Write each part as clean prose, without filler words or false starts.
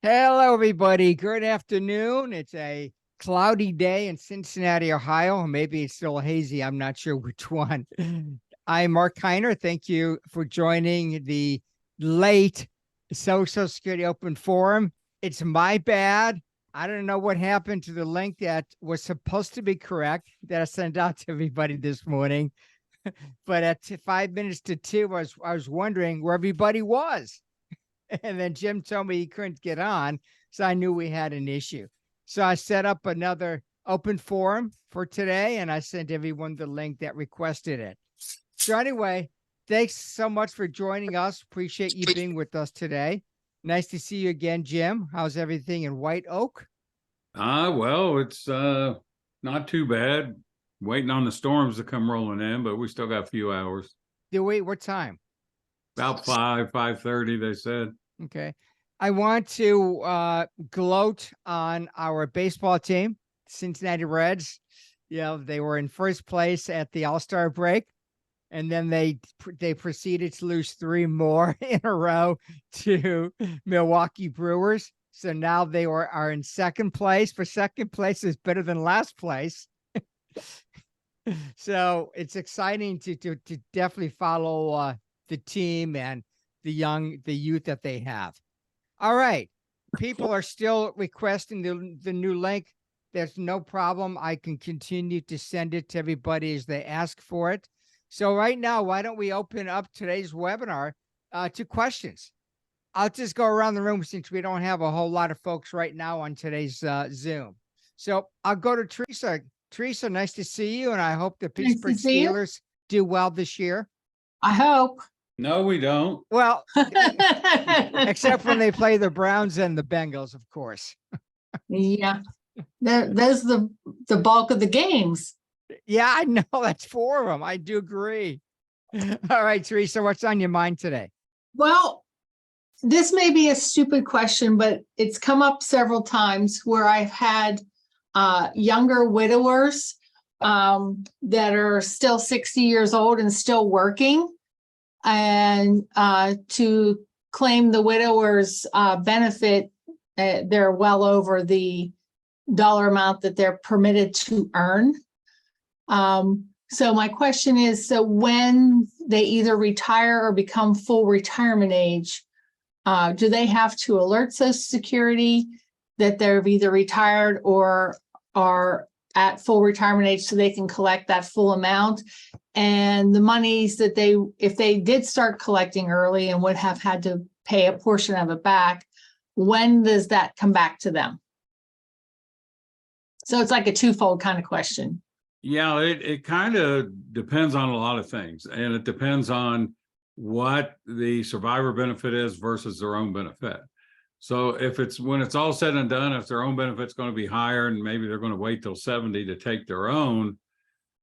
Hello, everybody. Good afternoon. It's a cloudy day in Cincinnati, Ohio. Maybe it's still hazy. I'm not sure which one. I'm Mark Kiner. Thank you for joining the late Social Security Open Forum. It's my bad. I don't know what happened to the link that was supposed to be correct that I sent out to everybody this morning. But at 5 minutes to 2, I was wondering where everybody was. And then Jim told me he couldn't get on. So I knew we had an issue. So I set up another open forum for today, and I sent everyone the link that requested it. So anyway, thanks so much for joining us. Appreciate you being with us today. Nice to see you again, Jim. How's everything in White Oak? Well, it's not too bad. Waiting on the storms to come rolling in, but we still got a few hours. Wait, what time? About 5:30, they said. Okay. I want to gloat on our baseball team, Cincinnati Reds. They were in first place at the All-Star break, and then they proceeded to lose 3 more in a row to Milwaukee Brewers. So now they are in second place, but second place is better than last place. So it's exciting to definitely follow the team and the youth that they have. All right. People are still requesting the new link. There's no problem. I can continue to send it to everybody as they ask for it. So right now, why don't we open up today's webinar to questions? I'll just go around the room since we don't have a whole lot of folks right now on today's Zoom. So I'll go to Teresa. Teresa, nice to see you, and I hope the Pittsburgh Steelers do well this year. I hope. No, we don't. Well, except when they play the Browns and the Bengals, of course. Yeah, there's the bulk of the games. Yeah, I know. That's 4 of them. I do agree. All right, Teresa, what's on your mind today? Well, this may be a stupid question, but it's come up several times where I've had younger widowers that are still 60 years old and still working, and to claim the widower's benefit, they're well over the dollar amount that they're permitted to earn. So my question is, so when they either retire or become full retirement age, do they have to alert Social Security that they've either retired or are at full retirement age so they can collect that full amount? And the monies that if they did start collecting early and would have had to pay a portion of it back, when does that come back to them? So it's like a twofold kind of question. Yeah, it kind of depends on a lot of things, and it depends on what the survivor benefit is versus their own benefit. So if it's when it's all said and done, if their own benefit's going to be higher and maybe they're going to wait till 70 to take their own,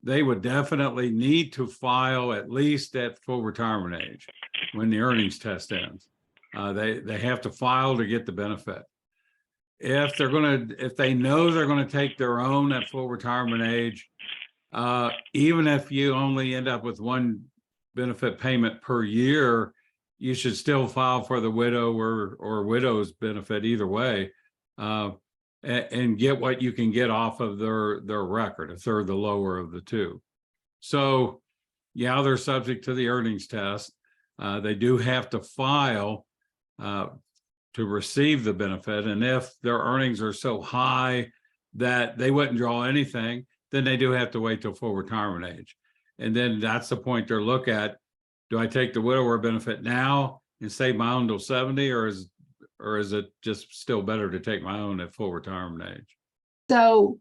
they would definitely need to file at least at full retirement age when the earnings test ends. They have to file to get the benefit. If they know they're going to take their own at full retirement age, even if you only end up with one benefit payment per year, you should still file for the widow or widow's benefit either way, and get what you can get off of their record if they're the lower of the two. So yeah, they're subject to the earnings test. They do have to file to receive the benefit, and if their earnings are so high that they wouldn't draw anything, then they do have to wait till full retirement age. And then that's the point they'll look at. Do I take the widower benefit now and save my own till 70, or is it just still better to take my own at full retirement age? So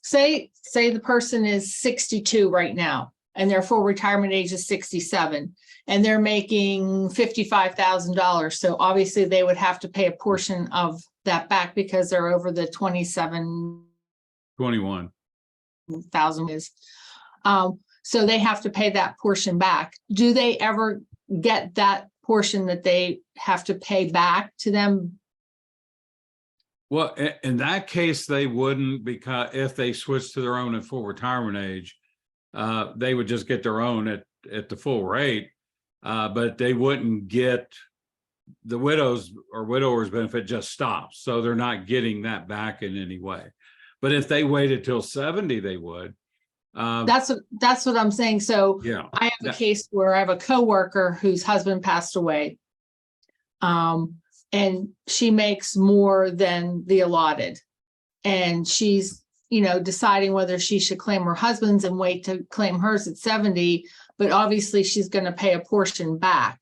say the person is 62 right now and their full retirement age is 67 and they're making $55,000. So obviously they would have to pay a portion of that back because they're over the 21,000 is. So they have to pay that portion back. Do they ever get that portion that they have to pay back to them? Well, in that case, they wouldn't, because if they switch to their own at full retirement age, they would just get their own at the full rate, but they wouldn't get the widows or widowers benefit just stops. So they're not getting that back in any way. But if they waited till 70, they would. That's what I'm saying. So Yeah. I have a that- case where I have a coworker whose husband passed away. And she makes more than the allotted. And she's, deciding whether she should claim her husband's and wait to claim hers at 70, but obviously she's going to pay a portion back.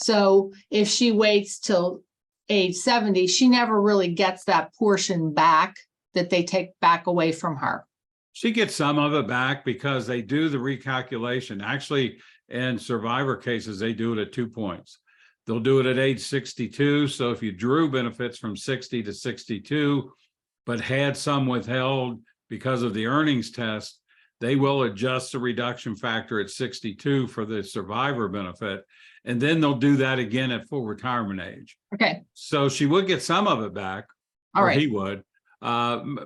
So if she waits till age 70, she never really gets that portion back that they take back away from her. She gets some of it back because they do the recalculation. Actually, in survivor cases, they do it at 2 points. They'll do it at age 62. So if you drew benefits from 60 to 62, but had some withheld because of the earnings test, they will adjust the reduction factor at 62 for the survivor benefit. And then they'll do that again at full retirement age. Okay. So she would get some of it back, All or right. he would.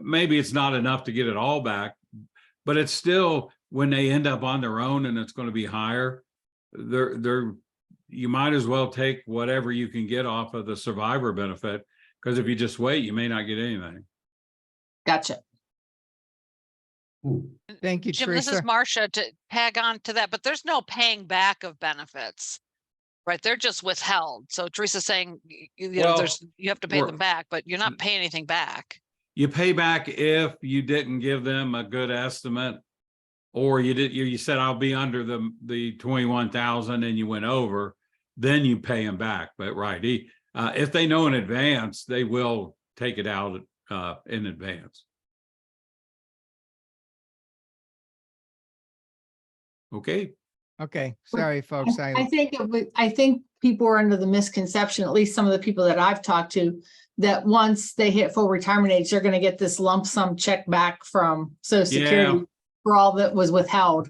Maybe it's not enough to get it all back, but it's still, when they end up on their own and it's going to be higher, you might as well take whatever you can get off of the survivor benefit, because if you just wait, you may not get anything. Gotcha. Thank you, Jim, this Teresa. is Marcia to tag on to that, but there's no paying back of benefits. Right, they're just withheld. So Teresa's saying, Well, you have to pay we're- them back, but you're not paying anything back. You pay back if you didn't give them a good estimate, or you said, I'll be under the 21,000 and you went over, then you pay them back. But right, if they know in advance, they will take it out in advance. Okay. Okay, sorry, folks. I think people are under the misconception, at least some of the people that I've talked to, that once they hit full retirement age, they're going to get this lump sum check back from Social Security for all that was withheld.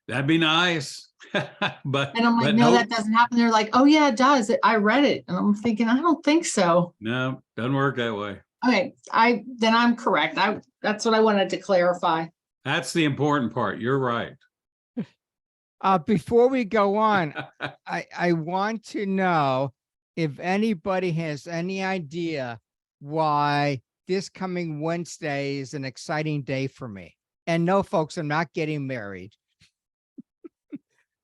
That'd be nice. But And I'm like, but no, nope. that doesn't happen. They're like, oh yeah, it does. I read it. And I'm thinking, I don't think so. No, doesn't work that way. Okay, then I'm correct. That's what I wanted to clarify. That's the important part. You're right. Before we go on, I want to know if anybody has any idea why this coming Wednesday is an exciting day for me. And no, folks, I'm not getting married.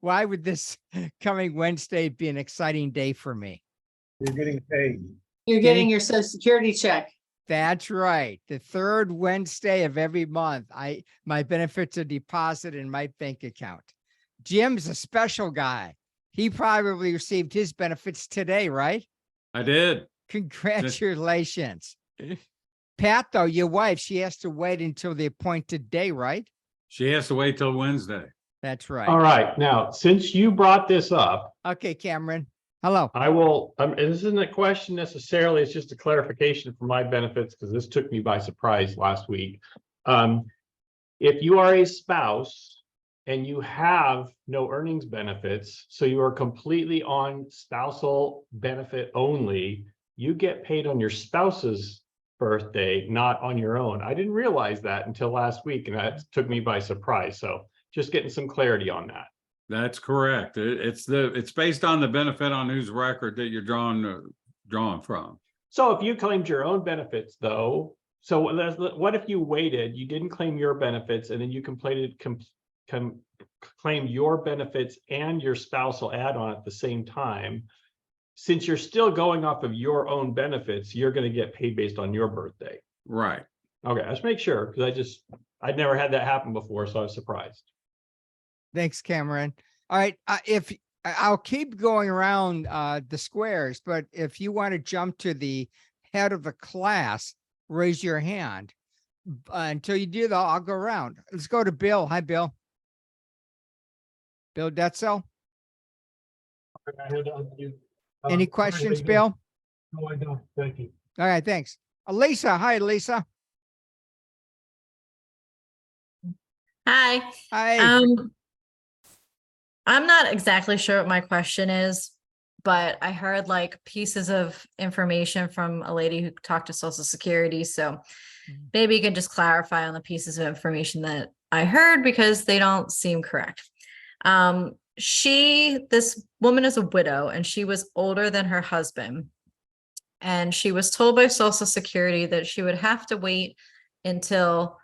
Why would this coming Wednesday be an exciting day for me? You're getting paid. You're getting your Social Security check. That's right. The third Wednesday of every month, my benefits are deposited in my bank account. Jim's a special guy. He probably received his benefits today, right? I did. Congratulations. Pat, though, your wife, she has to wait until the appointed day, right? She has to wait till Wednesday. That's right. All right, now, since you brought this up, Okay, Cameron. Hello. I will, this isn't a question necessarily, it's just a clarification for my benefits, because this took me by surprise last week. If you are a spouse and you have no earnings benefits, so you are completely on spousal benefit only, you get paid on your spouse's birthday, not on your own. I didn't realize that until last week, and that took me by surprise. So just getting some clarity on that. That's correct. It's based on the benefit on whose record that you're drawn from. So if you claimed your own benefits though, so what if you waited, you didn't claim your benefits, and then you claimed your benefits and your spousal add-on at the same time? Since you're still going off of your own benefits, you're going to get paid based on your birthday. Right. Okay, let's make sure, because I'd never had that happen before, so I was surprised. Thanks, Cameron. All right. I'll keep going around the squares, but if you want to jump to the head of the class, raise your hand. Until you do that, I'll go around. Let's go to Bill. Hi, Bill. Bill Detzel. Any questions, Bill? No, I don't. Thank you. All right, thanks. Lisa. Hi, Lisa. Hi. Hi. I'm not exactly sure what my question is, but I heard like pieces of information from a lady who talked to Social Security. So maybe you can just clarify on the pieces of information that I heard, because they don't seem correct. this woman is a widow and she was older than her husband. And she was told by Social Security that she would have to wait until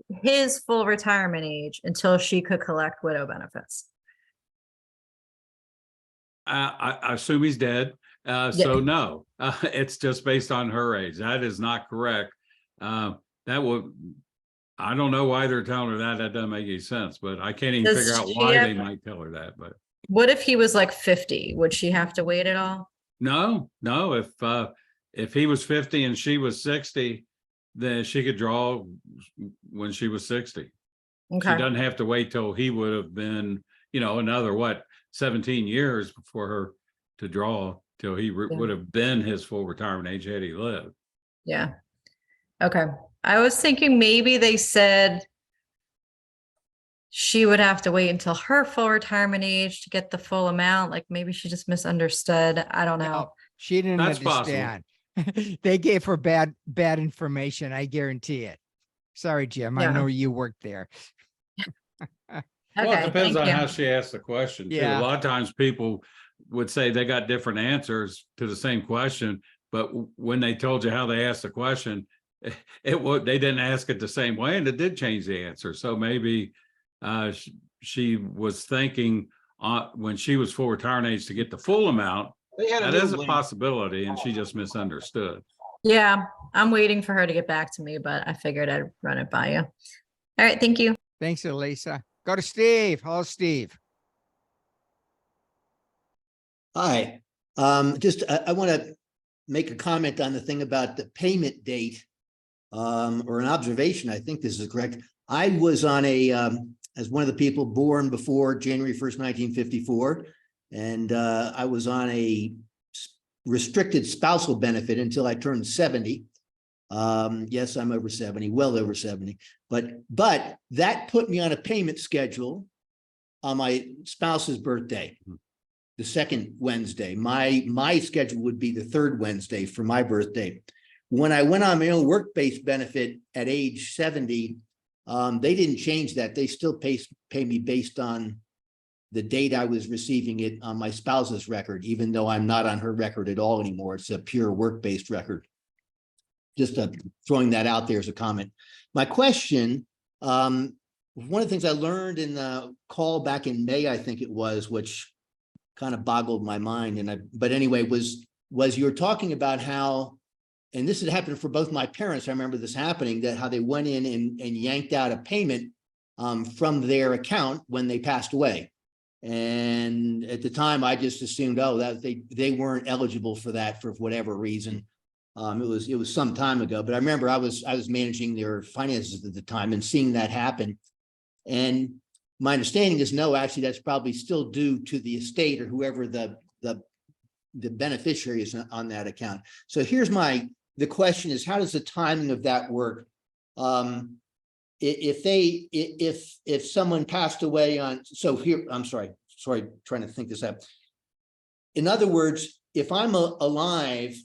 his full retirement age until she could collect widow benefits. I assume he's dead. So no, it's just based on her age. That is not correct. That would, I don't know why they're telling her that. That doesn't make any sense, but I can't even Does figure out she why have- they might tell her that, but. What if he was like 50? Would she have to wait at all? No, if he was 50 and she was 60, then she could draw when she was 60. She Okay, doesn't have to wait till he would have been, another 17 years for her to draw till he would have been his full retirement age had he lived. yeah. Okay, I was thinking maybe they said she would have to wait until her full retirement age to get the full amount. Like maybe she just misunderstood. I don't know. No, she didn't That's possible. understand. They gave her bad information. I guarantee it. Sorry, Jim. I Yeah. know you worked there. Well, Okay, it depends thank on you. how she asked the question too. Yeah. A lot of times people would say they got different answers to the same question, but when they told you how they asked the question, they didn't ask it the same way and it did change the answer. So maybe she was thinking when she was full retirement age to get the full amount. That is a possibility and she just misunderstood. Yeah, I'm waiting for her to get back to me, but I figured I'd run it by you. All right, thank you. Thanks, Elisa. Go to Steve. Hello, Steve. Hi, I want to make a comment on the thing about the payment date, or an observation. I think this is correct. I was on as one of the people born before January 1st, 1954, and I was on a restricted spousal benefit until I turned 70. Yes, I'm over 70, well over 70, but that put me on a payment schedule on my spouse's birthday, the second Wednesday. My schedule would be the third Wednesday for my birthday. When I went on my own work-based benefit at age 70, they didn't change that. They still pay me based on the date I was receiving it on my spouse's record, even though I'm not on her record at all anymore. It's a pure work-based record. Just throwing that out there as a comment. My question, one of the things I learned in the call back in May, I think it was, which kind of boggled my mind. But anyway, was you were talking about how, and this had happened for both my parents. I remember this happening, that how they went in and yanked out a payment from their account when they passed away. And at the time, I just assumed, oh, that they weren't eligible for that for whatever reason. It was some time ago, but I remember I was managing their finances at the time and seeing that happen. And my understanding is no, actually, that's probably still due to the estate or whoever the beneficiary is on that account. So here's the question is, how does the timing of that work? If someone passed away on, so here, I'm sorry, trying to think this up. In other words, if I'm alive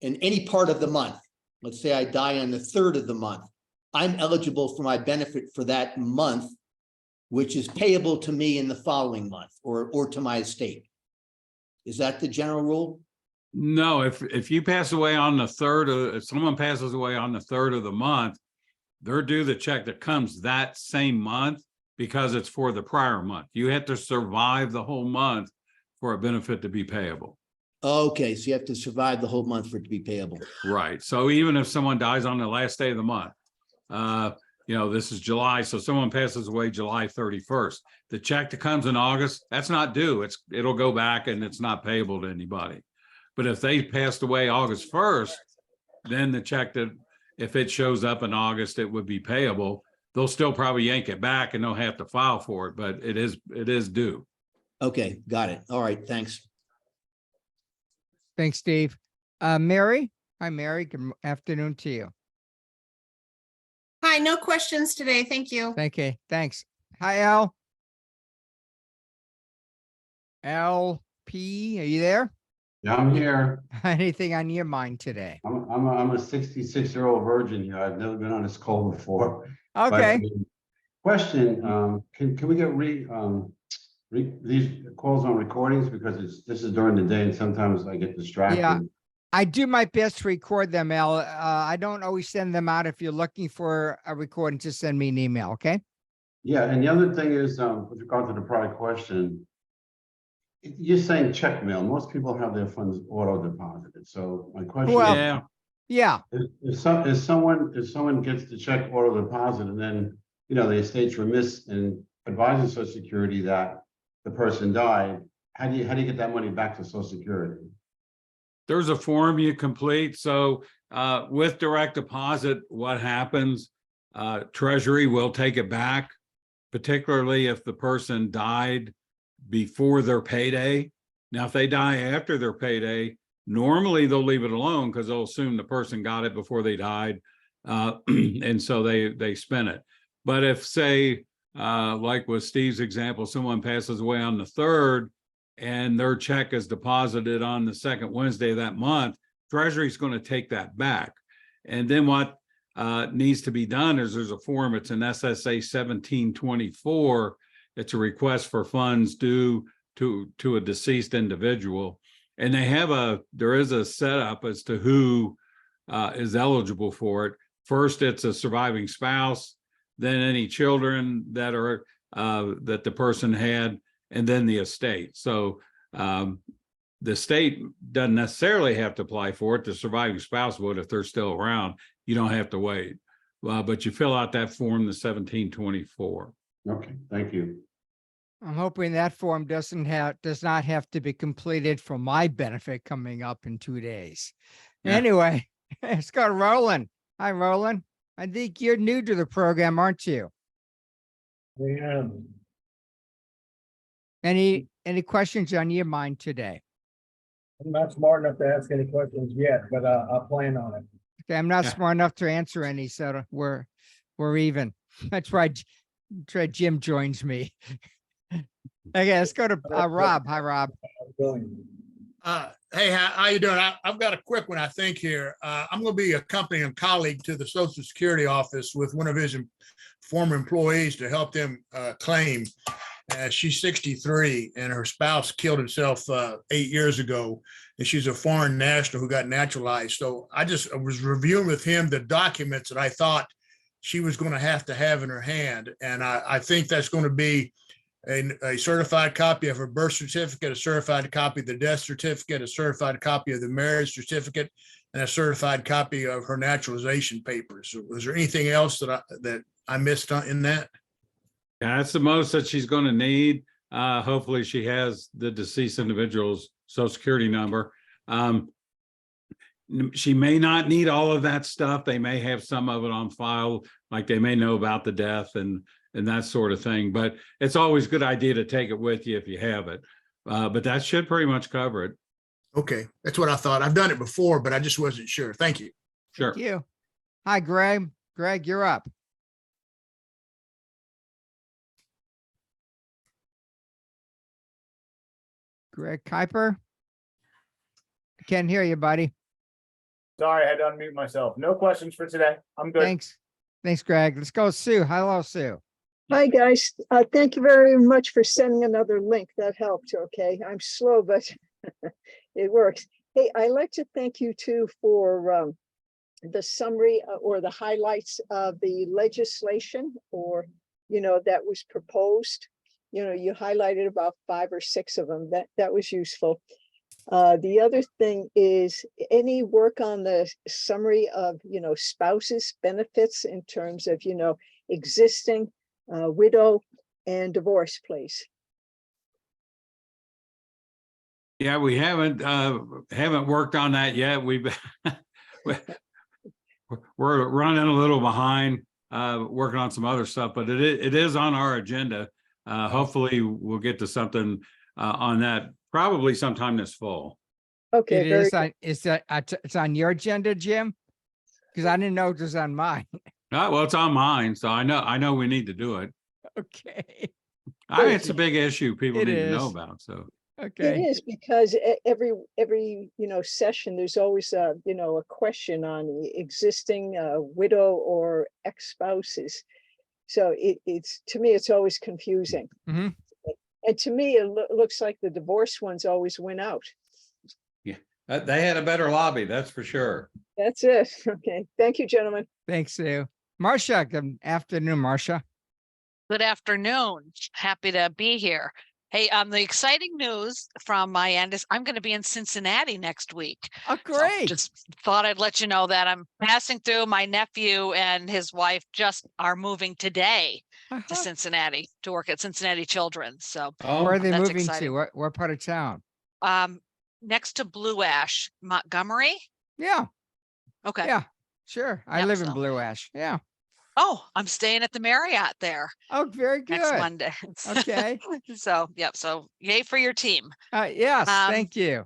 in any part of the month, let's say I die on the 3rd of the month, I'm eligible for my benefit for that month, which is payable to me in the following month or to my estate. Is that the general rule? No, if you pass away on the 3rd, if someone passes away on the 3rd of the month, they're due the check that comes that same month because it's for the prior month. You have to survive the whole month for a benefit to be payable. Okay, so you have to survive the whole month for it to be payable. Right. So even if someone dies on the last day of the month, this is July, so someone passes away July 31st. The check that comes in August, that's not due. It'll go back and it's not payable to anybody. But if they passed away August 1st, then the check that, if it shows up in August, it would be payable. They'll still probably yank it back and they'll have to file for it, but it is due. Okay, got it. All right, thanks. Thanks, Steve. Mary. Hi, Mary. Good afternoon to you. Hi, no questions today. Thank you. Thank you. Thanks. Hi, Al. LP, are you there? Yeah, I'm here. Anything on your mind today? I'm a 66-year-old virgin here. I've never been on this call before. But, Okay. Question, can we get these calls on recordings, because this is during the day and sometimes I get distracted. I do my best to record them, Al. I don't always send them out. If you're looking for a recording, just send me an email, okay? Yeah, and the other thing is, with regard to the prior question, you're saying check mail. Most people have their funds auto deposited. So my question Well, Yeah, is, if someone gets the check auto deposit and then, the estate's remiss and advises Social Security that the person died, how do you get that money back to Social Security? there's a form you complete. So with direct deposit, what happens? Treasury will take it back, particularly if the person died before their payday. Now, if they die after their payday, normally they'll leave it alone because they'll assume the person got it before they died. And so they spend it. But if, say, like with Steve's example, someone passes away on the 3rd and their check is deposited on the 2nd Wednesday of that month, Treasury is going to take that back. And then what needs to be done is there's a form, it's an SSA 1724. It's a request for funds due to a deceased individual. And there is a setup as to who is eligible for it. First, it's a surviving spouse, then any children that are that the person had, and then the estate. So the state doesn't necessarily have to apply for it. The surviving spouse would if they're still around. You don't have to wait. But you fill out that form, the 1724. Okay, thank you. I'm hoping that form does not have to be completed for my benefit coming up in 2 days. Yeah. Anyway, let's go to Roland. Hi, Roland. I think you're new to the program, aren't you? Yeah. Any questions on your mind today? I'm not smart enough to ask any questions yet, but I plan on it. Okay, I'm not Yeah. smart enough to answer any, so we're even. That's why Jim joins me. Okay, let's go to Rob. Hi, Rob. Hey, how you doing? I've got a quick one, I think, here. I'm going to be accompanying a colleague to the Social Security office with one of his former employees to help them claim. She's 63 and her spouse killed himself 8 years ago. And she's a foreign national who got naturalized. So I was reviewing with him the documents that I thought she was going to have in her hand. And I think that's going to be a certified copy of her birth certificate, a certified copy of the death certificate, a certified copy of the marriage certificate, and a certified copy of her naturalization papers. Was there anything else that I missed in that? Yeah, that's the most that she's going to need. Hopefully she has the deceased individual's Social Security number. She may not need all of that stuff. They may have some of it on file, like they may know about the death and that sort of thing. But it's always a good idea to take it with you if you have it. But that should pretty much cover it. Okay, that's what I thought. I've done it before, but I just wasn't sure. Thank you. Sure. Thank you. Hi, Greg. Greg, you're up. Greg Kuiper. Can't hear you, buddy. Sorry, I had to unmute myself. No questions for today. I'm good. Thanks. Thanks, Greg. Let's go, Sue. Hello, Sue. Hi, guys. Thank you very much for sending another link. That helped. Okay. I'm slow, but it works. Hey, I'd like to thank you too for the summary or the highlights of the legislation that was proposed. You highlighted about 5 or 6 of them. That was useful. The other thing is any work on the summary of, spouses benefits in terms of, existing widow and divorce, please. Yeah, we haven't worked on that yet. We're running a little behind, working on some other stuff, but it is on our agenda. Hopefully we'll get to something on that probably sometime this fall. Okay. It's on your agenda, Jim? Because I didn't know it was on mine. Well, it's on mine, so I know we need to do it. Okay. It's a big issue people need to know about. So okay. It is because every session there's always a question on existing widow or ex-spouses. So it's, to me, it's always confusing. Mhm. And to me, it looks like the divorced ones always win out. They had a better lobby, that's for sure. That's it. Okay. Thank you, gentlemen. Thanks, Sue. Marcia, good afternoon, Marcia. Good afternoon. Happy to be here. Hey, the exciting news from my end is I'm going to be in Cincinnati next week. Oh, So great. just thought I'd let you know that I'm passing through. My nephew and his wife just are moving today to Uh-huh. Cincinnati to work at Cincinnati Children's. So Where are they that's moving exciting. to? What part of town? Next to Blue Ash, Montgomery. Yeah, Okay. yeah, sure. I Yep, live in so- Blue Ash. Yeah. Oh, I'm staying at the Marriott there Oh, very next good. Monday. Okay. So, yep. So yay for your team. Yes, Um, thank you.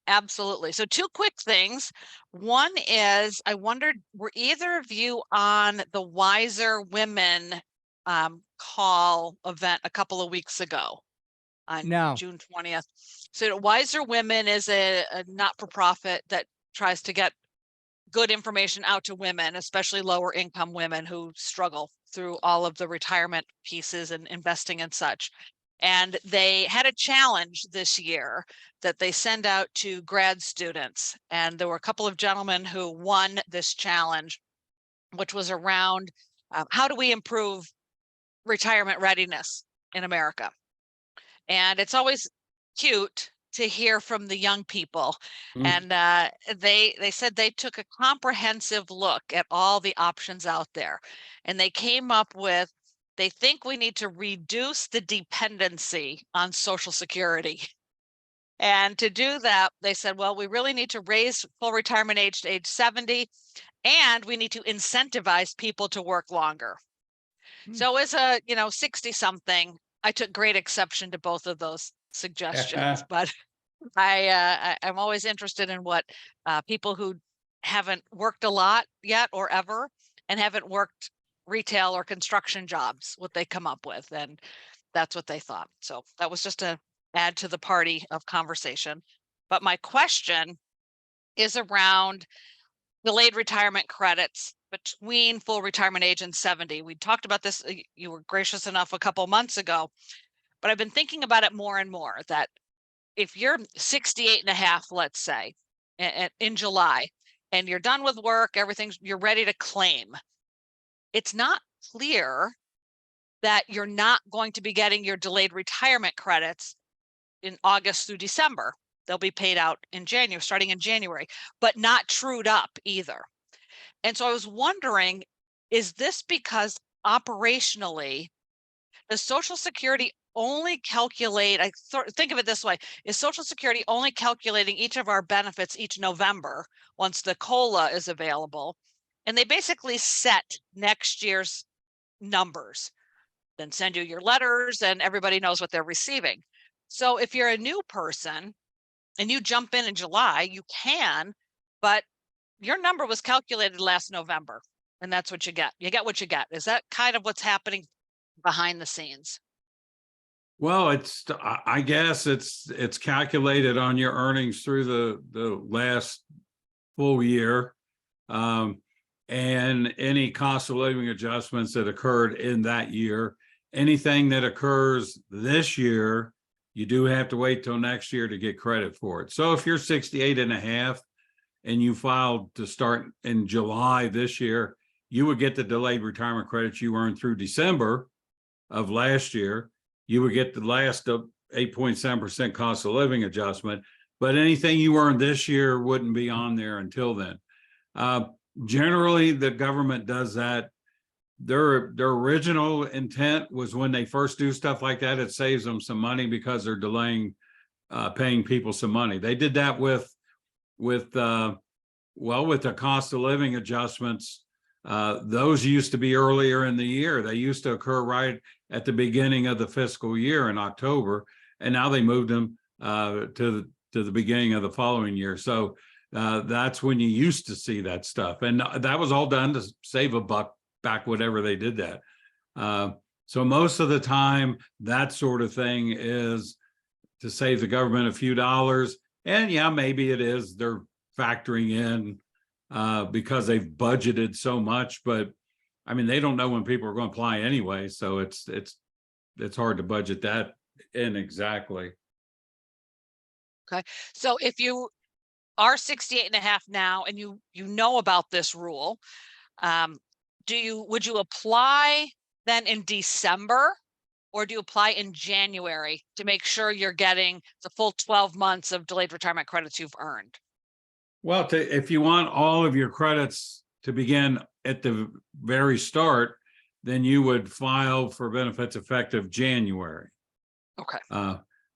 Absolutely. So two quick things. One is I wondered, were either of you on the Wiser Women call event a couple of weeks ago on No. June 20th? So Wiser Women is a not-for-profit that tries to get good information out to women, especially lower income women who struggle through all of the retirement pieces and investing and such. And they had a challenge this year that they send out to grad students. And there were a couple of gentlemen who won this challenge, which was around how do we improve retirement readiness in America? And it's always cute to hear from the young people. Mm. And they said they took a comprehensive look at all the options out there. And they came up with, they think we need to reduce the dependency on Social Security. And to do that, they said, well, we really need to raise full retirement age to age 70, and we need to incentivize people to work longer. So as a, 60 something, I took great exception to both of those suggestions, but I'm always interested in what people who haven't worked a lot yet or ever and haven't worked retail or construction jobs, what they come up with. And that's what they thought. So that was just to add to the party of conversation. But my question is around delayed retirement credits between full retirement age and 70. We talked about this. You were gracious enough a couple months ago, but I've been thinking about it more and more that if you're 68 and a half, let's say, in July, and you're done with work, you're ready to claim, it's not clear that you're not going to be getting your delayed retirement credits in August through December. They'll be paid out in January, starting in January, but not trued up either. And so I was wondering, is this because operationally, does Social Security only calculate, think of it this way, is Social Security only calculating each of our benefits each November once the COLA is available? And they basically set next year's numbers, then send you your letters and everybody knows what they're receiving. So if you're a new person and you jump in July, you can, but your number was calculated last November and that's what you get. You get what you get. Is that kind of what's happening behind the scenes? Well, I guess it's calculated on your earnings through the last full year. And any cost of living adjustments that occurred in that year. Anything that occurs this year, you do have to wait till next year to get credit for it. So if you're 68 and a half and you filed to start in July this year, you would get the delayed retirement credits you earned through December of last year. You would get the last of 8.7% cost of living adjustment, but anything you earned this year wouldn't be on there until then. Generally, the government does that. Their original intent was when they first do stuff like that, it saves them some money because they're delaying paying people some money. They did that with the cost of living adjustments. Those used to be earlier in the year. They used to occur right at the beginning of the fiscal year in October, and now they moved them to the beginning of the following year. So that's when you used to see that stuff, and that was all done to save a buck back whenever they did that. So most of the time, that sort of thing is to save the government a few dollars. And yeah, maybe it is they're factoring in because they've budgeted so much, but I mean, they don't know when people are going to apply anyway, so it's hard to budget that in exactly. So if you are 68 and a half now and you know about this rule, would you apply then in December? Or do you apply in January to make sure you're getting the full 12 months of delayed retirement credits you've earned? Well, if you want all of your credits to begin at the very start, then you would file for benefits effective January. Okay.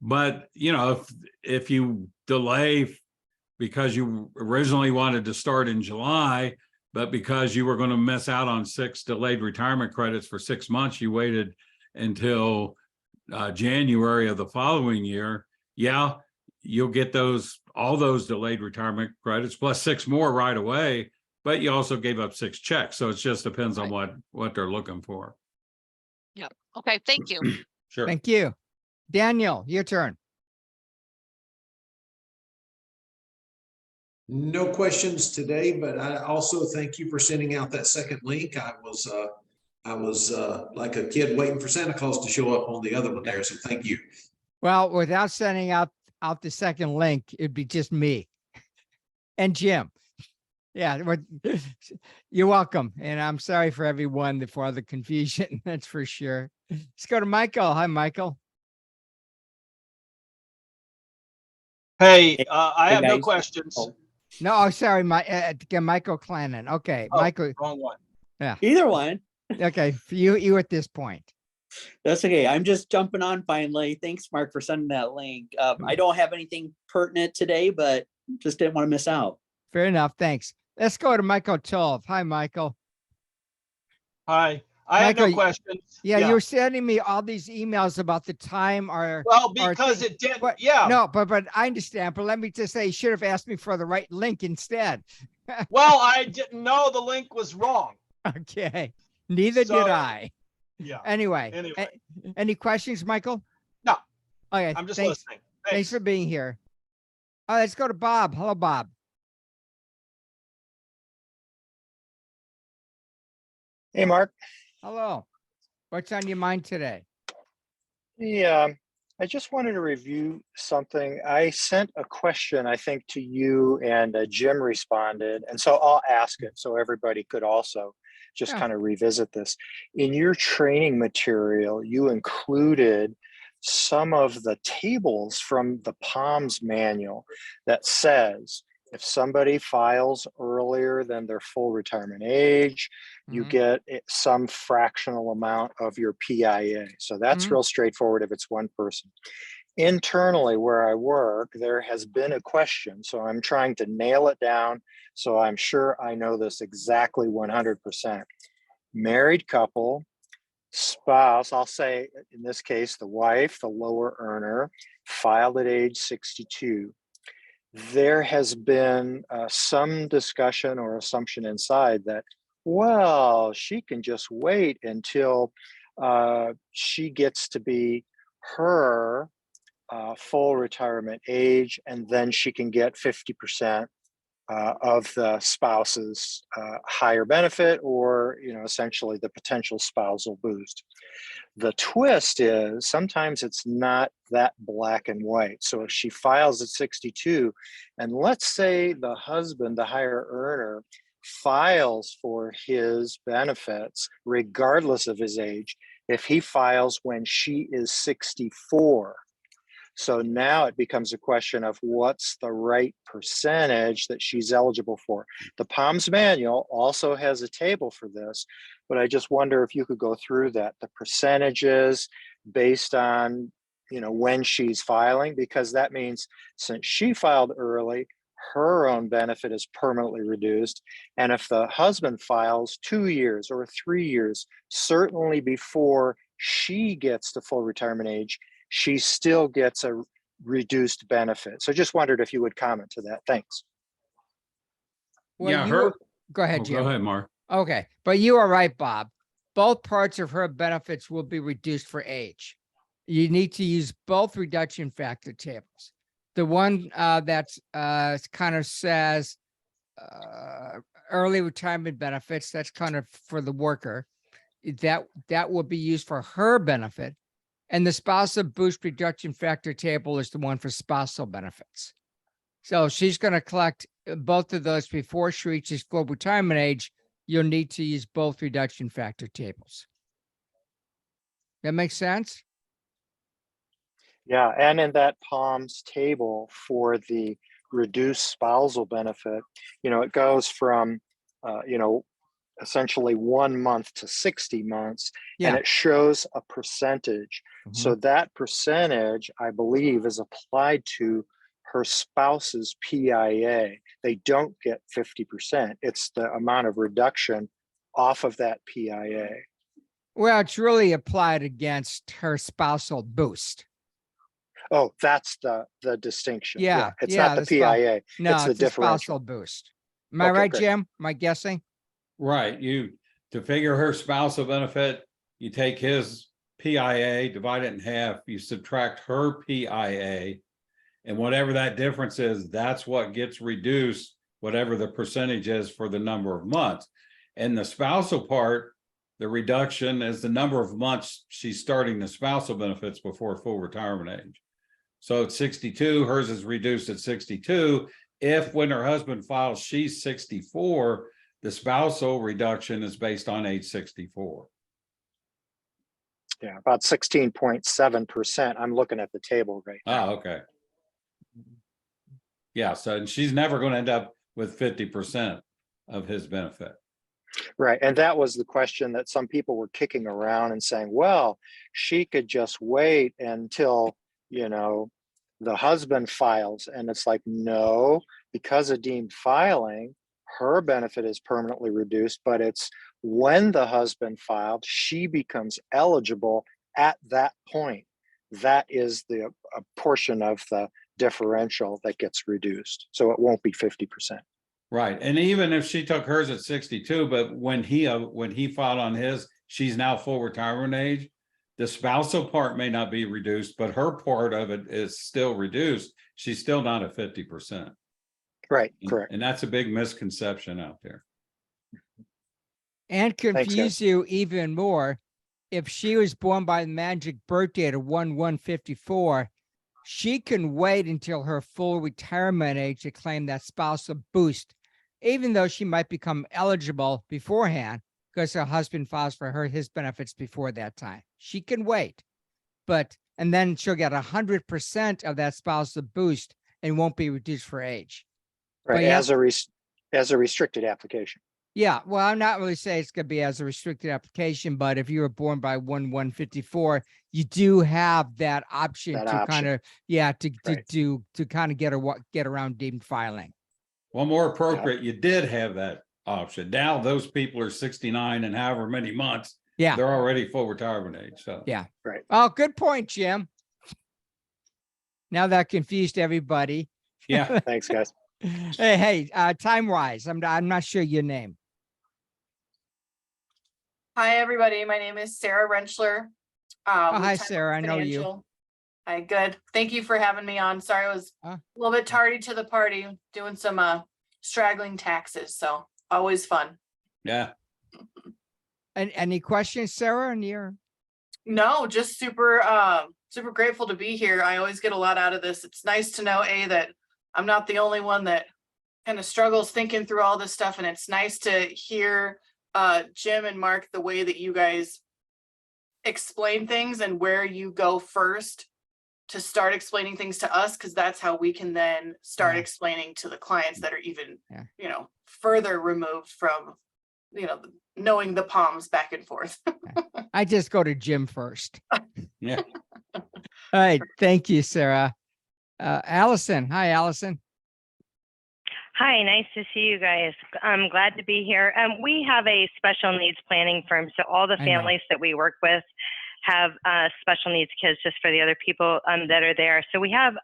But you know, if you delay because you originally wanted to start in July, but because you were going to miss out on 6 delayed retirement credits for 6 months, you waited until January of the following year, yeah, you'll get all those delayed retirement credits plus 6 more right away, but you also gave up 6 checks. So it just depends on what they're looking for. Yeah. Okay. Thank you. Sure. Thank you. Daniel, your turn. No questions today, but I also thank you for sending out that second link. I was like a kid waiting for Santa Claus to show up on the other one there. So thank you. Well, without sending out the second link, it'd be just me and Jim. Yeah, you're welcome. And I'm sorry for everyone for the confusion. That's for sure. Let's go to Michael. Hi, Michael. Hey, I have no questions. No, oh, sorry, Michael Clannon. Okay, Oh, Michael. wrong one. Yeah. Either one. Okay, for you at this point. That's okay. I'm just jumping on finally. Thanks, Mark, for sending that link. I don't have anything pertinent today, but just didn't want to miss out. Fair enough. Thanks. Let's go to Michael Tolf. Hi, Michael. Hi, I have Michael, no questions. Yeah, you were sending me all these emails about the time or Well, because it did, but, yeah. No, but I understand. But let me just say, you should have asked me for the right link instead. Well, I didn't know the link was wrong. Okay. Neither did So, I. Yeah. Anyway, any questions, Michael? No. Okay. I'm just thanks, listening. Thanks for being here. All right, let's go to Bob. Hello, Bob. Hey, Mark. Hello. What's on your mind today? Yeah, I just wanted to review something. I sent a question, I think, to you, and Jim responded. And so I'll ask it so everybody could also just kind of revisit this. In your training material, you included some of the tables from the POMS manual that says if somebody files earlier than their full retirement age, you get some fractional amount of your PIA. So that's real straightforward if it's one person. Internally, where I work, there has been a question. So I'm trying to nail it down. So I'm sure I know this exactly 100%. Married couple, spouse, I'll say in this case, the wife, the lower earner, filed at age 62. There has been some discussion or assumption inside that, well, she can just wait until she gets to be her full retirement age, and then she can get 50% of the spouse's higher benefit, or essentially the potential spousal boost. The twist is sometimes it's not that black and white. So if she files at 62, and let's say the husband, the higher earner, files for his benefits regardless of his age, if he files when she is 64. So now it becomes a question of what's the right percentage that she's eligible for. The POMS manual also has a table for this, but I just wonder if you could go through that, the percentages based on, when she's filing, because that means since she filed early, her own benefit is permanently reduced. And if the husband files 2 years or 3 years, certainly before she gets to full retirement age, she still gets a reduced benefit. So just wondered if you would comment to that. Thanks. Well, go ahead, Jim. Go ahead, Mark. Okay, but you are right, Bob. Both parts of her benefits will be reduced for age. You need to use both reduction factor tables. The one that's kind of says early retirement benefits, that's kind of for the worker. That will be used for her benefit. And the spousal boost reduction factor table is the one for spousal benefits. So she's going to collect both of those before she reaches full retirement age. You'll need to use both reduction factor tables. That makes sense? Yeah, and in that POMS table for the reduced spousal benefit, it goes from, essentially 1 month to 60 months, and Yeah. it shows a percentage. So that percentage, I believe, is applied to her spouse's PIA. They don't get 50%. It's the amount of reduction off of that PIA. Well, it's really applied against her spousal boost. Oh, that's the distinction. Yeah, It's yeah, not the the spou- PIA. No, It's the it's a differential. spousal boost. Am I Okay, right, great. Jim? Am I guessing? Right, to figure her spousal benefit, you take his PIA, divide it in half, you subtract her PIA. And whatever that difference is, that's what gets reduced, whatever the percentage is for the number of months. And the spousal part, the reduction is the number of months she's starting the spousal benefits before full retirement age. So at 62, hers is reduced at 62. If when her husband files, she's 64, the spousal reduction is based on age 64. Yeah, about 16.7%. I'm looking at the table right now. Oh, okay. Yeah, so and she's never going to end up with 50% of his benefit. Right. And that was the question that some people were kicking around and saying, well, she could just wait until, the husband files. And it's like, no, because of deemed filing, her benefit is permanently reduced, but it's when the husband filed, she becomes eligible at that point. That is a portion of the differential that gets reduced. So it won't be 50%. Right. And even if she took hers at 62, but when he filed on his, she's now full retirement age, the spousal part may not be reduced, but her part of it is still reduced. She's still not at 50%. Right, correct. And that's a big misconception out there. And Thanks, confuse you even more. If she was born by the magic birth date of 1/1/54, she can wait until her full retirement age to claim that spousal boost, even though she might become eligible beforehand because her husband files for his benefits before that time. She can wait, and then she'll get 100% of that spousal boost and won't be reduced for age. Right, But as a restricted application. yeah, well, I'm not really saying it's going to be as a restricted application, but if you were born by 1/1/54, you do have that option That to option. kind of, to kind of get around deemed filing. Well, more appropriate, you did have that option. Now those people are 69 and however many months, Yeah, they're already full retirement age. So yeah. Right. Oh, good point, Jim. Now that confused everybody. yeah. Thanks, guys. Hey, time wise, I'm not sure your name. Hi, everybody. My name is Sarah Rentschler. Oh, with hi, Time Sarah. I know you. Financial. Hi, good. Thank you for having me on. Sorry, I was Huh? a little bit tardy to the party, doing some straggling taxes, so always fun. Yeah. And any questions, Sarah? No, just super grateful to be here. I always get a lot out of this. It's nice to know, that I'm not the only one that kind of struggles thinking through all this stuff, and it's nice to hear Jim and Mark, the way that you guys explain things and where you go first to start explaining things to us, because that's how we can then start explaining to the clients that are even, further removed from, knowing the palms back and forth. I just go to Jim first. Yeah. All right. Thank you, Sarah. Allison. Hi, Allison. Hi, nice to see you guys. I'm glad to be here. We have a special needs planning firm, so all the I know. families that we work with have special needs kids just for the other people that are there. So we have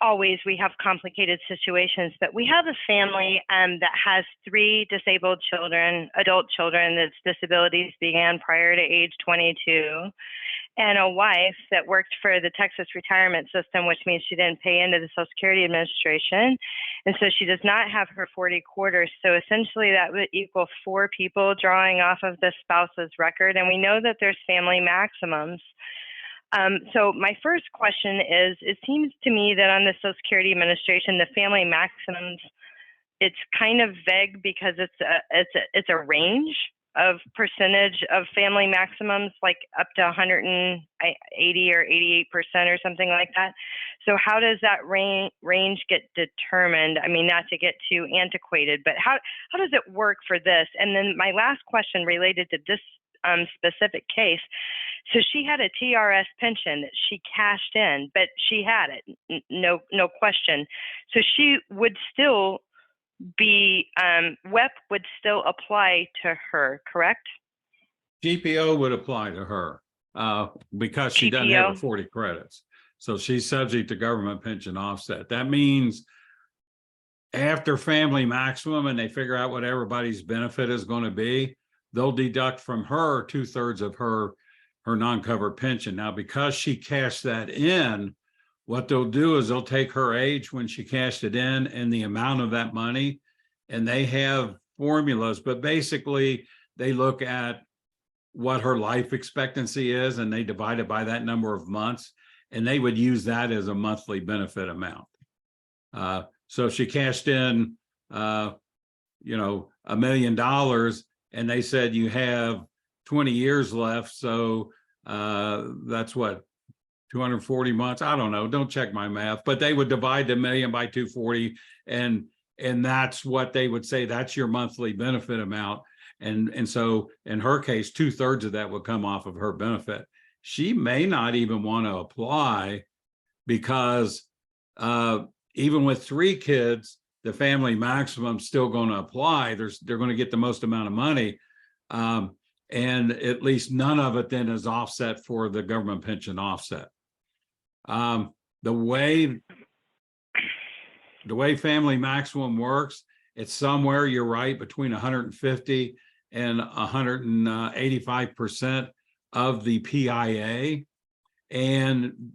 always we have complicated situations, but we have a family that has 3 disabled children, adult children, that's disabilities began prior to age 22. And a wife that worked for the Texas retirement system, which means she didn't pay into the Social Security Administration. And so she does not have her 40 quarters. So essentially that would equal 4 people drawing off of the spouse's record. And we know that there's family maximums. So my first question is, it seems to me that on the Social Security Administration, the family maximums, it's kind of vague because it's a range of percentage of family maximums, like up to 180 or 88% or something like that. So how does that range get determined? I mean, not to get too antiquated, but how does it work for this? And then my last question related to this specific case. So she had a TRS pension that she cashed in, but she had it, no question. So she would still be, WEP would still apply to her, correct? GPO would apply to her because she doesn't have her GPO? 40 credits. So she's subject to government pension offset. That means after family maximum and they figure out what everybody's benefit is going to be, they'll deduct from her 2/3 of her non-covered pension. Now, because she cashed that in, what they'll do is they'll take her age when she cashed it in and the amount of that money, and they have formulas, but basically they look at what her life expectancy is and they divide it by that number of months, and they would use that as a monthly benefit amount. So if she cashed in, $1 million, and they said you have 20 years left, so that's what, 240 months. I don't know. Don't check my math, but they would divide the million by 240, and that's what they would say. That's your monthly benefit amount. And so in her case, 2/3 of that would come off of her benefit. She may not even want to apply because even with 3 kids, the family maximum still going to apply. They're going to get the most amount of money. And at least none of it then is offset for the government pension offset. The way family maximum works, it's somewhere, you're right, between 150 and 185% of the PIA. And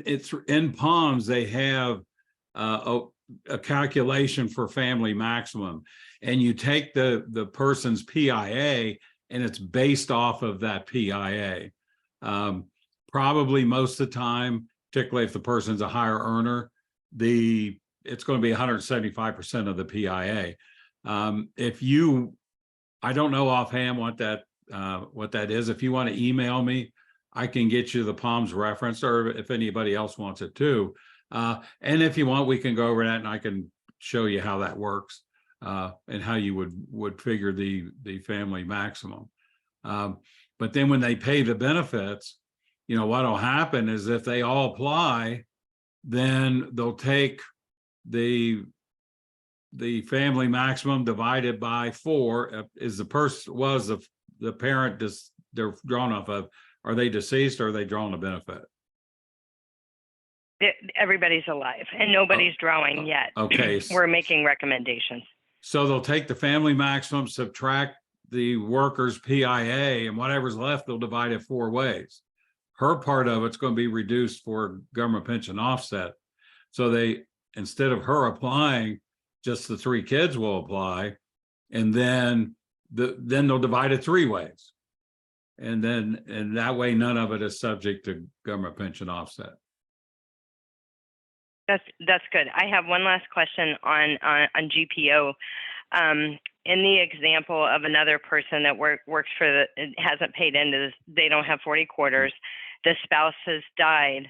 it's in Palms, they have a calculation for family maximum, and you take the person's PIA and it's based off of that PIA. Probably most of the time, particularly if the person's a higher earner, it's going to be 175% of the PIA. I don't know offhand what that is. If you want to email me, I can get you the Palms reference, or if anybody else wants it too. And if you want, we can go over that and I can show you how that works and how you would figure the family maximum. But then when they pay the benefits, what'll happen is if they all apply, then they'll take the family maximum divided by 4 is the parent they're drawn off of. Are they deceased or are they drawing a benefit? Everybody's alive and nobody's drawing yet. Okay. We're making recommendations. So they'll take the family maximum, subtract the worker's PIA, and whatever's left, they'll divide it 4 ways. Her part of it's going to be reduced for government pension offset. So instead of her applying, just the 3 kids will apply, and then they'll divide it 3 ways. And that way, none of it is subject to government pension offset. That's good. I have one last question on GPO. In the example of another person that works for hasn't paid into this, they don't have 40 quarters, the spouse has died.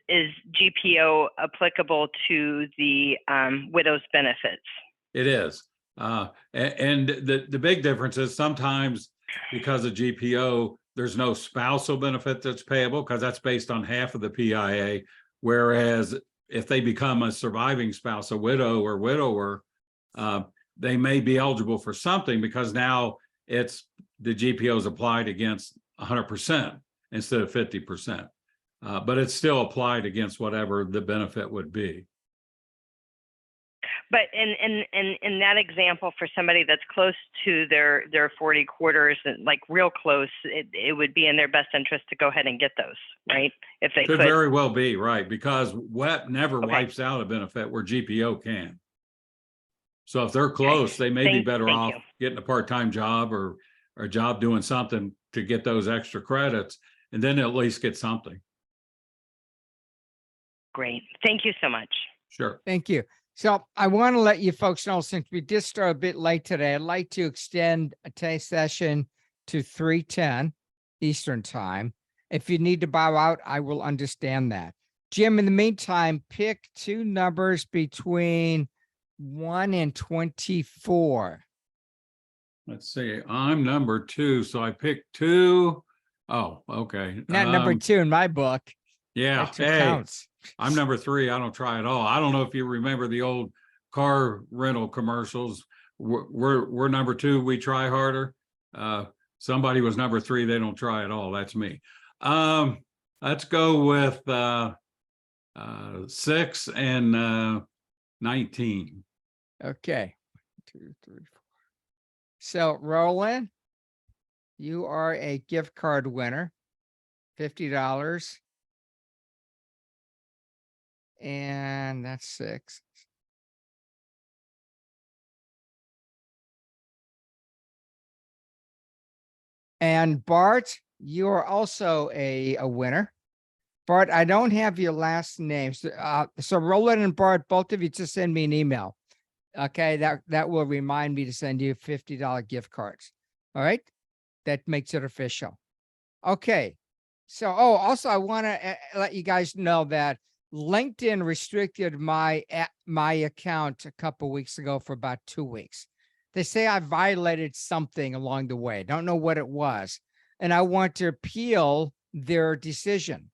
Is GPO applicable to the widow's benefits? It is. And the big difference is sometimes because of GPO, there's no spousal benefit that's payable because that's based on half of the PIA. Whereas if they become a surviving spouse, a widow or widower, they may be eligible for something because now the GPO is applied against 100% instead of 50%. But it's still applied against whatever the benefit would be. But in that example, for somebody that's close to their 40 quarters, and like real close, it would be in their best interest to go ahead and get those, right? If they Could could. very well be, right, because WEP never Okay. wipes out a benefit where GPO can. So if they're close, they may be better thank off you. getting a part-time job or a job doing something to get those extra credits, and then at least get something. Great. Thank you so much. Sure. Thank you. So I want to let you folks know, since we did start a bit late today, I'd like to extend today's session to 3:10 Eastern time. If you need to bow out, I will understand that. Jim, in the meantime, pick two numbers between 1 and 24. Let's see, I'm number 2, so I picked 2. Oh, okay. Not number 2 in my book. Yeah, That's what hey, counts. I'm number 3. I don't try at all. I don't know if you remember the old car rental commercials. We're number 2. We try harder. Somebody was number 3. They don't try at all. That's me. Let's go with 6 and 19. Okay. 1, 2, 3, 4. So Roland, you are a gift card winner, $50. And that's 6. And Bart, you are also a winner. Bart, I don't have your last names. So Roland and Bart, both of you just send me an email. Okay, that will remind me to send you $50 gift cards. All right, that makes it official. Okay, so also I want to let you guys know that LinkedIn restricted my account a couple weeks ago for about 2 weeks. They say I violated something along the way. Don't know what it was, and I want to appeal their decision.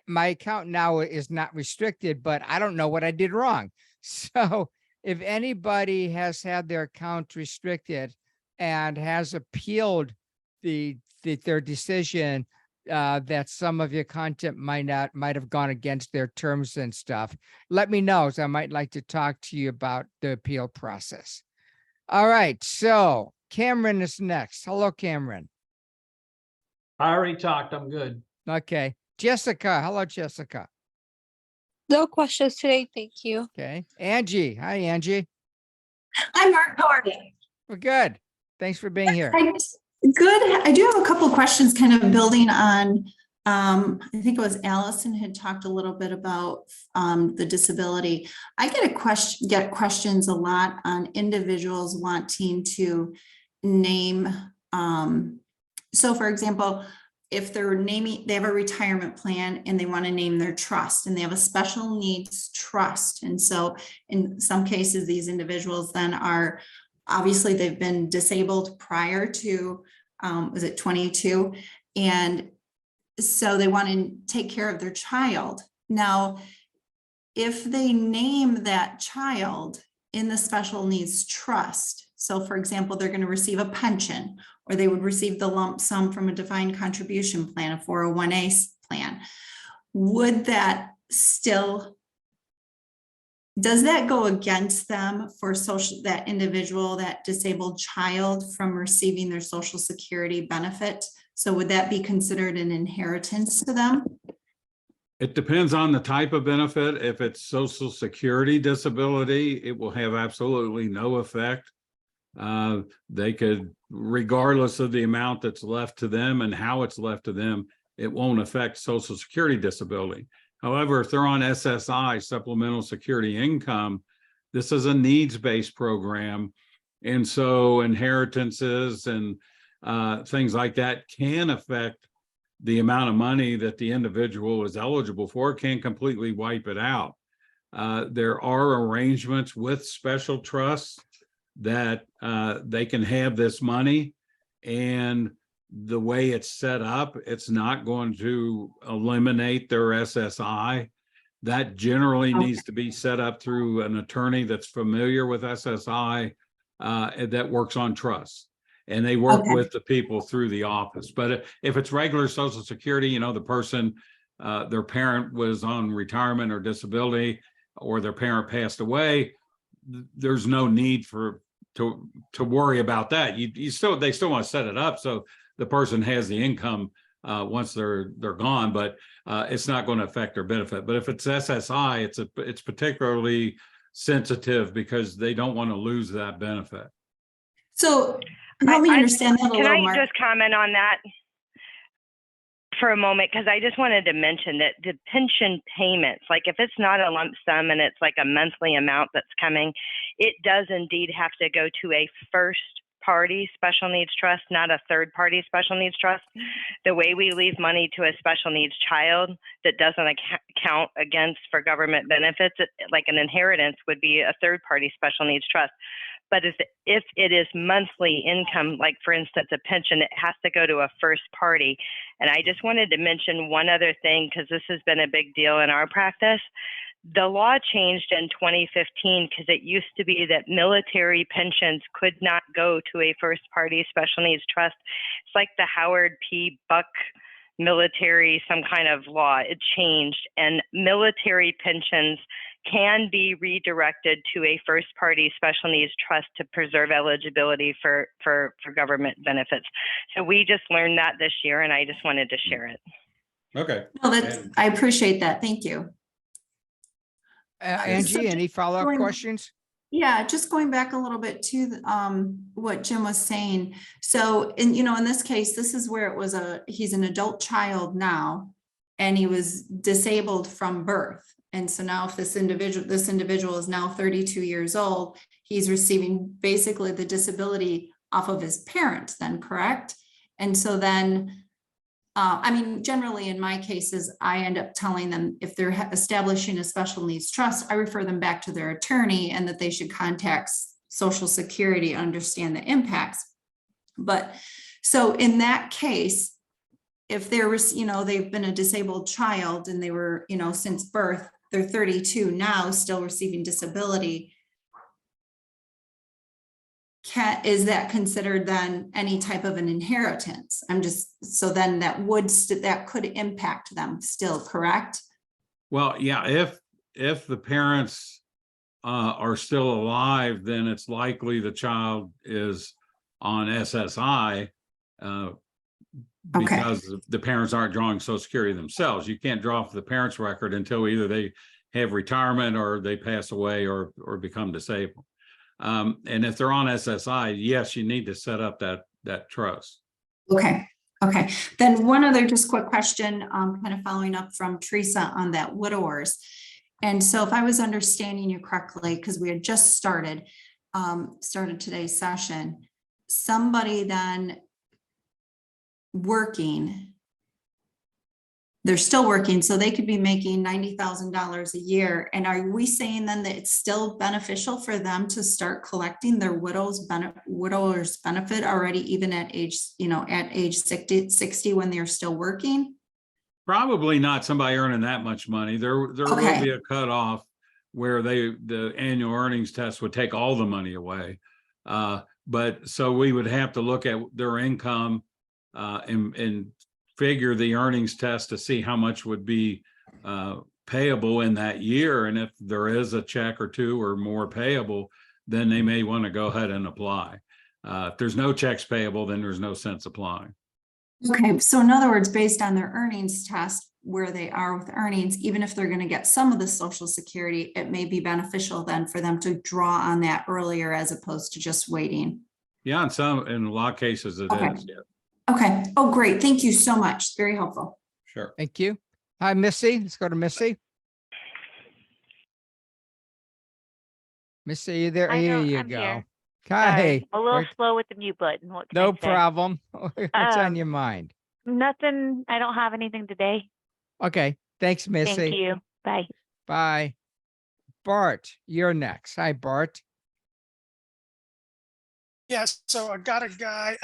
My account now is not restricted, but I don't know what I did wrong. So if anybody has had their account restricted and has appealed their decision, that some of your content might have gone against their terms and stuff, let me know, so I might like to talk to you about the appeal process. All right, so Cameron is next. Hello, Cameron. I already talked. I'm good. Okay, Jessica. Hello, Jessica. No questions today, thank you. Okay, Angie. Hi, Angie. Hi, Mark. How are you? We're good. Thanks for being here. Good. I do have a couple of questions kind of building on, I think it was Allison had talked a little bit about the disability. I get questions a lot on individuals wanting to name. So for example, if they're naming, they have a retirement plan and they want to name their trust, and they have a special needs trust. And so in some cases, these individuals then are, obviously they've been disabled prior to, was it 22? And so they want to take care of their child. Now, if they name that child in the special needs trust, so for example, they're going to receive a pension, or they would receive the lump sum from a defined contribution plan, a 401A plan, would that still, does that go against them for that individual, that disabled child, from receiving their Social Security benefit? So would that be considered an inheritance to them? It depends on the type of benefit. If it's Social Security disability, it will have absolutely no effect. They could, regardless of the amount that's left to them and how it's left to them, it won't affect Social Security disability. However, if they're on SSI, Supplemental Security Income, this is a needs-based program. And so inheritances and things like that can affect the amount of money that the individual is eligible for, can completely wipe it out. There are arrangements with special trusts that they can have this money, and the way it's set up, it's not going to eliminate their SSI. That generally needs to be set up through an attorney that's familiar with SSI, that works on trusts. And they work with the people through the office. But if it's regular Social Security, you know, the person, their parent was on retirement or disability, or their parent passed away, there's no need to worry about that. They still want to set it up so the person has the income once they're gone, but it's not going to affect their benefit. But if it's SSI, it's particularly sensitive because they don't want to lose that benefit. So help me understand that a Can little, I Mark. just comment on that for a moment? Because I just wanted to mention that the pension payments, like if it's not a lump sum and it's like a monthly amount that's coming, it does indeed have to go to a first party special needs trust, not a third party special needs trust. The way we leave money to a special needs child that doesn't count against for government benefits, like an inheritance would be a third party special needs trust. But if it is monthly income, like for instance, a pension, it has to go to a first party. And I just wanted to mention one other thing, because this has been a big deal in our practice. The law changed in 2015 because it used to be that military pensions could not go to a first party special needs trust. It's like the Howard P. Buck military, some kind of law. It changed, and military pensions can be redirected to a first party special needs trust to preserve eligibility for government benefits. So we just learned that this year, and I just wanted to share it. Okay. No, I appreciate that. Thank you. Angie, any follow-up going- questions? Yeah, just going back a little bit to what Jim was saying. So in this case, this is where it was he's an adult child now, and he was disabled from birth. And so now if this individual is now 32 years old, he's receiving basically the disability off of his parent then, correct? And so then, generally in my cases, I end up telling them if they're establishing a special needs trust, I refer them back to their attorney and that they should contact Social Security, understand the impacts. But so in that case, if there was, they've been a disabled child and they were, since birth, they're 32 now, still receiving disability. Is that considered then any type of an inheritance? So then that could impact them still, correct? Well, yeah, if the parents are still alive, then it's likely the child is on SSI because the parents aren't drawing Social Security themselves. You can't draw for the parents' record until either they have retirement or they pass away or become disabled. And if they're on SSI, yes, you need to set up that trust. Okay. Then one other just quick question, kind of following up from Teresa on that widowers. And so if I was understanding you correctly, because we had just started today's session, somebody then working, they're still working, so they could be making $90,000 a year. And are we saying then that it's still beneficial for them to start collecting their widower's benefit already, even at age 60 when they're still working? Probably not somebody earning that much money. There will be a cutoff where the annual earnings test would take all the money away. But so we would have to look at their income and figure the earnings test to see how much would be payable in that year. And if there is a check or two or more payable, then they may want to go ahead and apply. If there's no checks payable, then there's no sense applying. Okay, so in other words, based on their earnings test, where they are with earnings, even if they're going to get some of the Social Security, it may be beneficial then for them to draw on that earlier as opposed to just waiting. Yeah, in a lot of cases it is. Yeah. Okay. Oh, great. Thank you so much. Very helpful. Sure. Thank you. Hi, Missy. Let's go to Missy. Missy, you there? Here you go. Here. Hi. A little slow with the mute button. What can No I say? problem. What's on your mind? Nothing. I don't have anything today. Okay. Thanks, Missy. Thank you. Bye. Bye. Bart, you're next. Hi, Bart. Yes, so I got a guy,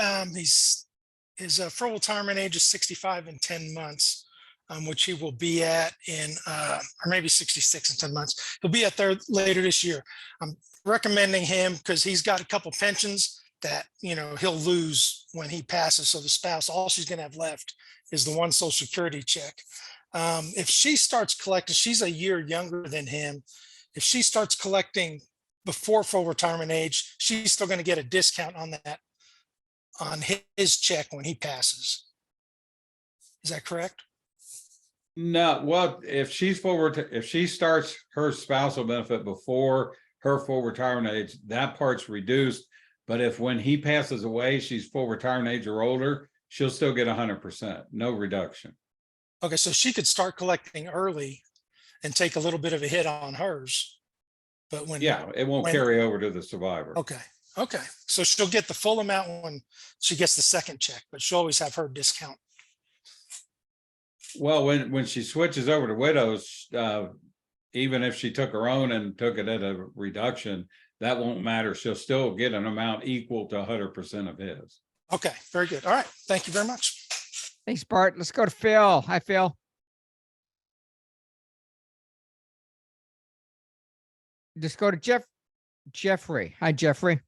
his full retirement age is 65 in 10 months, which he will be at in, or maybe 66 in 10 months. He'll be at there later this year. I'm recommending him because he's got a couple pensions that, he'll lose when he passes. So the spouse, all she's going to have left is the one Social Security check. If she starts collecting, she's a year younger than him. If she starts collecting before full retirement age, she's still going to get a discount on that, on his check when he passes. Is that correct? No, well, if she's if she starts her spousal benefit before her full retirement age, that part's reduced. But if when he passes away, she's full retirement age or older, she'll still get 100%, no reduction. Okay, so she could start collecting early and take a little bit of a hit on hers. But when Yeah, it won't when- carry over to the survivor. Okay, okay. So she'll get the full amount when she gets the second check, but she'll always have her discount. Well, when she switches over to widows, even if she took her own and took it at a reduction, that won't matter. She'll still get an amount equal to 100% of his. Okay, very good. All right, thank you very much. Thanks, Bart. Let's go to Phil. Hi, Phil. Just go to Jeffrey. Hi, Jeffrey.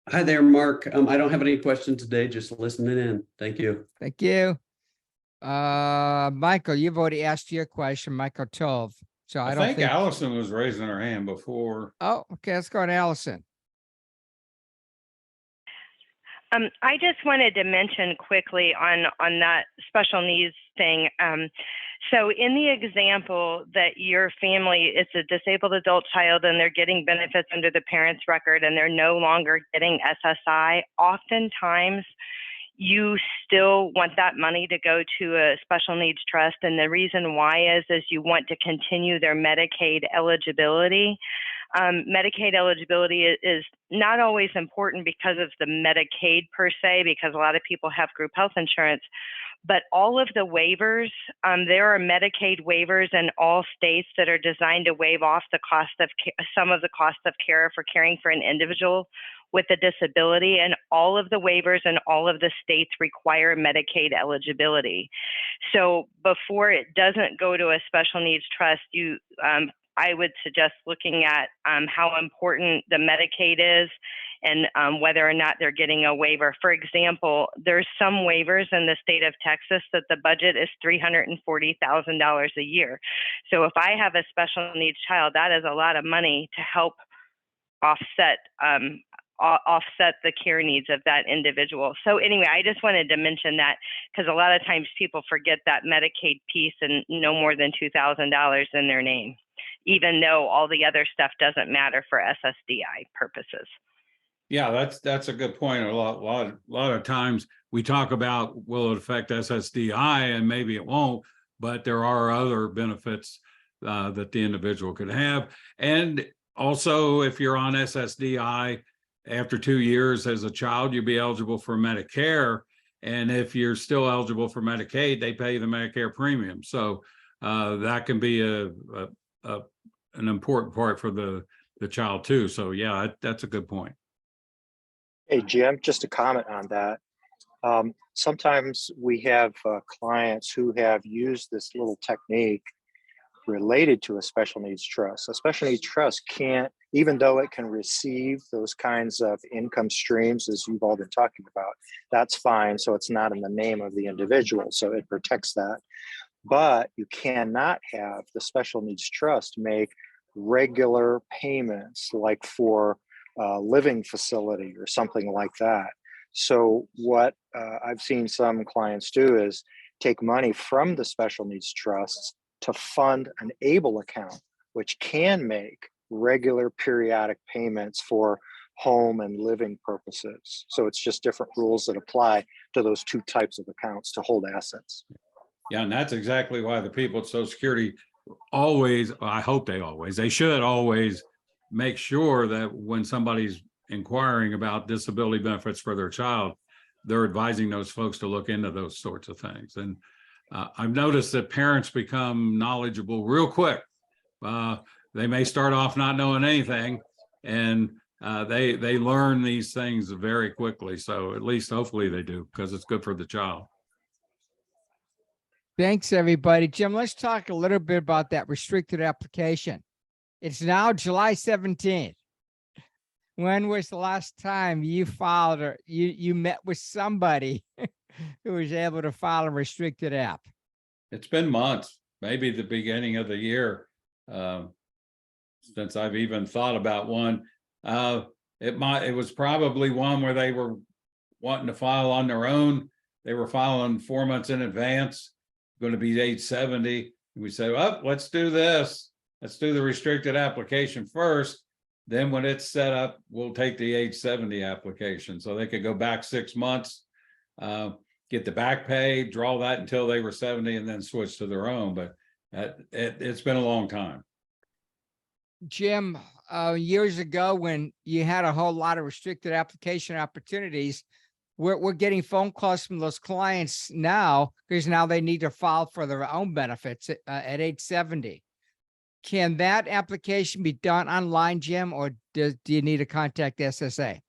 Hi there, Mark. I don't have any questions today, just listening in. Thank you. Thank you. Michael, you've already asked your question, Michael Tove. So I don't think think. Allison was raising her hand before. Oh, okay. Let's go to Allison. I just wanted to mention quickly on that special needs thing. So in the example that your family is a disabled adult child and they're getting benefits under the parent's record and they're no longer getting SSI, oftentimes you still want that money to go to a special needs trust. And the reason why is you want to continue their Medicaid eligibility. Medicaid eligibility is not always important because of the Medicaid per se, because a lot of people have group health insurance, but all of the waivers, there are Medicaid waivers in all states that are designed to waive off the cost of some of the cost of care for caring for an individual with a disability, and all of the waivers in all of the states require Medicaid eligibility. So before it doesn't go to a special needs trust, I would suggest looking at how important the Medicaid is and whether or not they're getting a waiver. For example, there's some waivers in the state of Texas that the budget is $340,000 a year. So if I have a special needs child, that is a lot of money to help offset the care needs of that individual. So anyway, I just wanted to mention that because a lot of times people forget that Medicaid piece and no more than $2,000 in their name, even though all the other stuff doesn't matter for SSDI purposes. Yeah, that's a good point. A lot of times we talk about, will it affect SSDI, and maybe it won't, but there are other benefits that the individual could have. And also, if you're on SSDI, after 2 years as a child, you'll be eligible for Medicare. And if you're still eligible for Medicaid, they pay the Medicare premium. So that can be an important part for the child too. So yeah, that's a good point. Hey, Jim, just a comment on that. Sometimes we have clients who have used this little technique related to a special needs trust. A special needs trust can't, even though it can receive those kinds of income streams as you've all been talking about, that's fine. So it's not in the name of the individual. So it protects that. But you cannot have the special needs trust make regular payments like for a living facility or something like that. So what I've seen some clients do is take money from the special needs trusts to fund an ABLE account, which can make regular periodic payments for home and living purposes. So it's just different rules that apply to those two types of accounts to hold assets. Yeah, and that's exactly why the people at Social Security always, they should always make sure that when somebody's inquiring about disability benefits for their child, they're advising those folks to look into those sorts of things. And I've noticed that parents become knowledgeable real quick. They may start off not knowing anything, and they learn these things very quickly. So at least hopefully they do, because it's good for the child. Thanks, everybody. Jim, let's talk a little bit about that restricted application. It's now July 17th. When was the last time you filed or you met with somebody who was able to file a restricted app? It's been months, maybe the beginning of the year. since I've even thought about one. It was probably one where they were wanting to file on their own. They were filing 4 months in advance, going to be age 70. We said, well, let's do this. Let's do the restricted application first. Then when it's set up, we'll take the age 70 application. So they could go back 6 months, get the back pay, draw that until they were 70 and then switch to their own. But it's been a long time. Jim, years ago when you had a whole lot of restricted application opportunities, we're getting phone calls from those clients now because now they need to file for their own benefits at age 70. Can that application be done online, Jim, or do you need to contact SSA?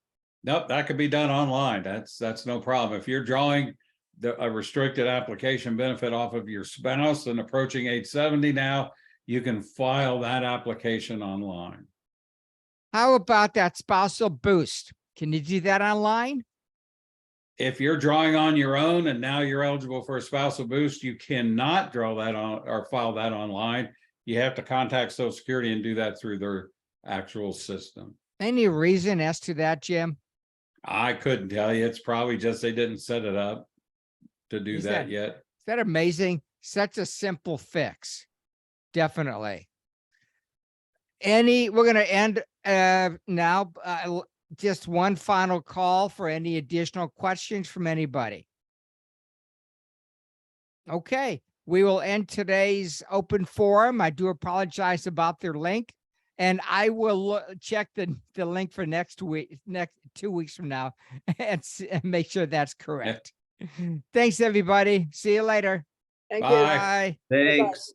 Nope, that could be done online. That's no problem. If you're drawing a restricted application benefit off of your spouse and approaching age 70 now, you can file that application online. How about that spousal boost? Can you do that online? If you're drawing on your own and now you're eligible for a spousal boost, you cannot draw that on or file that online. You have to contact Social Security and do that through their actual system. Any reason as to that, Jim? I couldn't tell you. It's probably just they didn't set it up to do that yet. Is that amazing? Such a simple fix. Definitely. We're going to end now. Just one final call for any additional questions from anybody. Okay, we will end today's open forum. I do apologize about their link, and I will check the link for next 2 weeks from now and make sure that's correct. Thanks, everybody. See you later. Thank you. Bye. Thanks.